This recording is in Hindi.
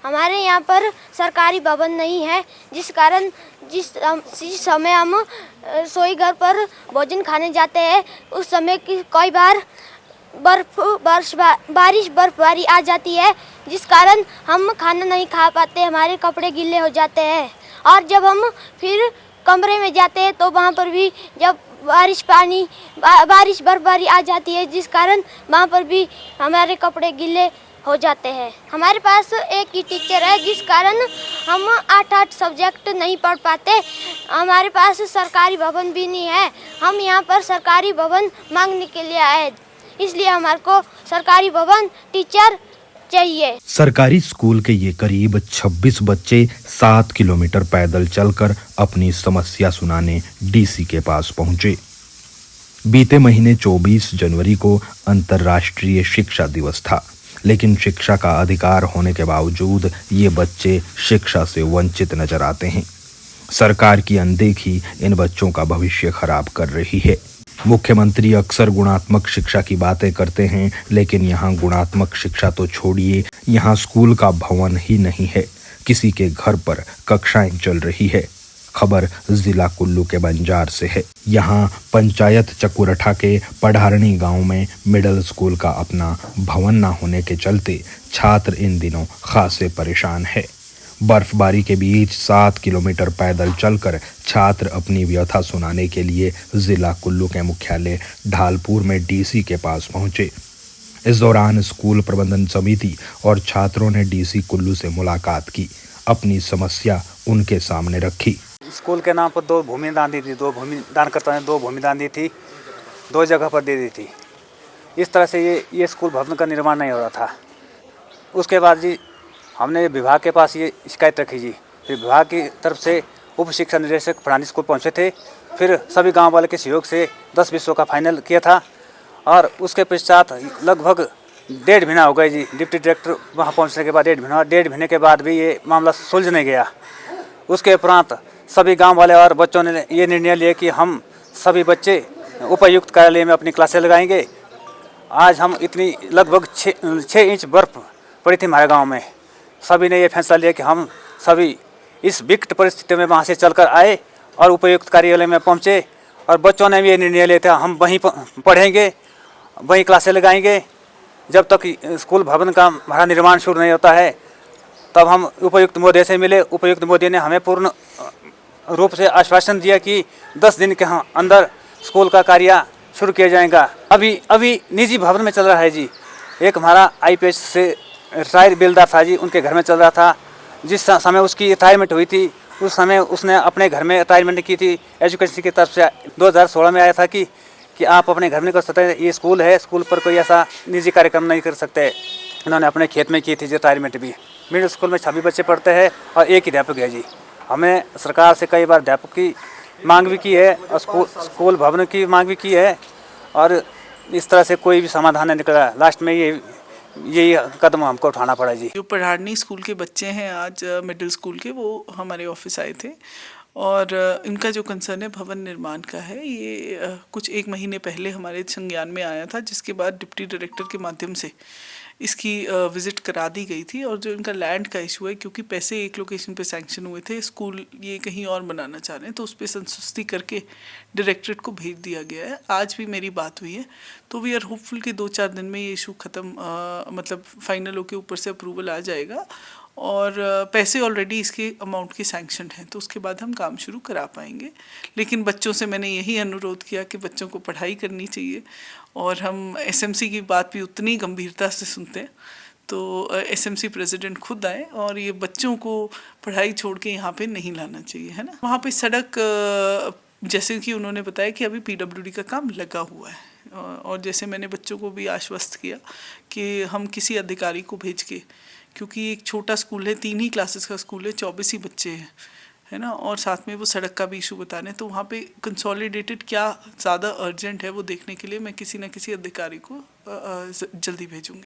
हमारे यहाँ पर सरकारी भवन नहीं है, जिस कारण जिस समय हम रसोई घर पर भोजन खाने जाते हैं उस समय की कई बार बारिश बर्फबारी आ जाती है, जिस कारण हम खाना नहीं खा पाते, हमारे कपड़े गीले हो जाते हैं। और जब हम फिर कमरे में जाते हैं तो वहाँ पर भी जब बारिश बर्फबारी आ जाती है, जिस कारण वहाँ पर भी हमारे कपड़े गीले हो जाते हैं। हमारे पास एक ही टीचर है, जिस कारण हम 8 सब्जेक्ट नहीं पढ़ पाते। हमारे पास सरकारी भवन भी नहीं है, हम यहाँ पर सरकारी भवन मांगने के लिए आए, इसलिए हमारे को सरकारी भवन टीचर चाहिए। सरकारी स्कूल के ये करीब 26 बच्चे 7 किलोमीटर पैदल चलकर अपनी समस्या सुनाने डीसी के पास पहुंचे। बीते महीने 24 जनवरी को अंतर्राष्ट्रीय शिक्षा दिवस था, लेकिन शिक्षा का अधिकार होने के बावजूद ये बच्चे शिक्षा से वंचित नजर आते हैं। सरकार की अनदेखी इन बच्चों का भविष्य खराब कर रही है। मुख्यमंत्री अक्सर गुणात्मक शिक्षा की बातें करते हैं, लेकिन यहाँ गुणात्मक शिक्षा तो छोड़िए, यहाँ स्कूल का भवन ही नहीं है, किसी के घर पर कक्षाएं चल रही है। खबर जिला कुल्लू के बंजार से है। यहाँ पंचायत चकुरठा के पढ़ारणी गांव में मिडिल स्कूल का अपना भवन न होने के चलते छात्र इन दिनों खासे परेशान है। बर्फबारी के बीच 7 किलोमीटर पैदल चलकर छात्र अपनी व्यथा सुनाने के लिए जिला कुल्लू के मुख्यालय ढालपुर में डीसी के पास पहुंचे। इस दौरान स्कूल प्रबंधन समिति और छात्रों ने डीसी कुल्लू से मुलाकात की, अपनी समस्या उनके सामने रखी। स्कूल के नाम पर 2 भूमि दान दी थी, 2 भूमि दानकर्ता ने 2 भूमि दान दी थी, 2 जगह पर दे दी थी। इस तरह से ये स्कूल भवन का निर्माण नहीं हो रहा था। उसके बाद जी हमने विभाग के पास ये शिकायत रखी जी। फिर विभाग की तरफ से उप शिक्षा निदेशक पढ़ानी स्कूल पहुंचे थे। फिर सभी गांव वाले के सहयोग से 10 विषयों का फाइनल किया था और उसके पश्चात लगभग 1.5 महीना हो गए जी। डिप्टी डायरेक्टर वहां पहुंचने के बाद 1.5 महीने के बाद भी ये मामला सुलझ नहीं गया। उसके उपरांत सभी गांव वाले और बच्चों ने ये निर्णय लिया कि हम सभी बच्चे उपायुक्त कार्यालय में अपनी क्लासें लगाएंगे। आज हम इतनी लगभग 6 इंच बर्फ पड़ी थी हमारे गाँव में। सभी ने ये फैसला लिया कि हम सभी इस विकट परिस्थिति में वहाँ से चलकर आए और उपायुक्त कार्यालय में पहुँचे और बच्चों ने भी ये निर्णय लिया था हम वहीं पढ़ेंगे, वहीं क्लासें लगाएंगे। जब तक स्कूल भवन का हमारा निर्माण शुरू नहीं होता है तब हम उपायुक्त महोदय से मिले। उपायुक्त महोदय ने हमें पूर्ण रूप से आश्वासन दिया कि 10 दिन के अंदर स्कूल का कार्य शुरू किया जाएगा। अभी निजी भवन में चल रहा है जी। एक हमारा IPS से रिटायर बेलदार था जी, उनके घर में चल रहा था। जिस समय उसकी रिटायरमेंट हुई थी उस समय उसने अपने घर में रिटायरमेंट की थी। एजुकेशन की तरफ से 2016 में आया था कि आप अपने घर में कर सकते हैं, ये स्कूल है, स्कूल पर कोई ऐसा निजी कार्यक्रम नहीं कर सकते। इन्होंने अपने खेत में की थी रिटायरमेंट भी। मिडिल स्कूल में 26 बच्चे पढ़ते हैं और एक ही अध्यापक है जी। हमने सरकार से कई बार अध्यापक की मांग भी की है और स्कूल भवन की मांग भी की है और इस तरह से कोई भी समाधान नहीं निकला। लास्ट में यही कदम हमको उठाना पड़ा जी। जो पढ़ारनी स्कूल के बच्चे हैं आज मिडिल स्कूल के, वो हमारे ऑफिस आए थे और इनका जो कंसर्न है भवन निर्माण का है, ये कुछ 1 महीने पहले हमारे संज्ञान में आया था, जिसके बाद डिप्टी डायरेक्टर के माध्यम से इसकी विज़िट करा दी गई थी। और जो इनका लैंड का इशू है, क्योंकि पैसे एक लोकेशन पे सैंक्शन हुए थे, स्कूल ये कहीं और बनाना चाह रहे हैं, तो उस पर संतुष्टि करके डायरेक्टरेट को भेज दिया गया है। आज भी मेरी बात हुई है, तो वी आर होपफुल कि 2-4 दिन में ये इशू ख़त्म, मतलब फाइनल होकर ऊपर से अप्रूवल आ जाएगा और पैसे ऑलरेडी इसके अमाउंट के सैंक्शन हैं, तो उसके बाद हम काम शुरू करा पाएंगे। लेकिन बच्चों से मैंने यही अनुरोध किया कि बच्चों को पढ़ाई करनी चाहिए और हम SMC की बात भी उतनी गंभीरता से सुनते हैं। तो SMC प्रेसिडेंट खुद आए और ये बच्चों को पढ़ाई छोड़ के यहाँ पे नहीं लाना चाहिए, है ना। वहाँ पे सड़क, जैसे कि उन्होंने बताया कि अभी PWD का काम लगा हुआ है और जैसे मैंने बच्चों को भी आश्वस्त किया कि हम किसी अधिकारी को भेज के, क्योंकि एक छोटा स्कूल है, 3 ही क्लासेस का स्कूल है, 24 ही बच्चे हैं, है ना, और साथ में वो सड़क का भी इशू बता रहे हैं, तो वहाँ पे कंसोलिडेटेड क्या ज़्यादा अर्जेंट है वो देखने के लिए मैं किसी न किसी अधिकारी को जल्दी भेजूँगी।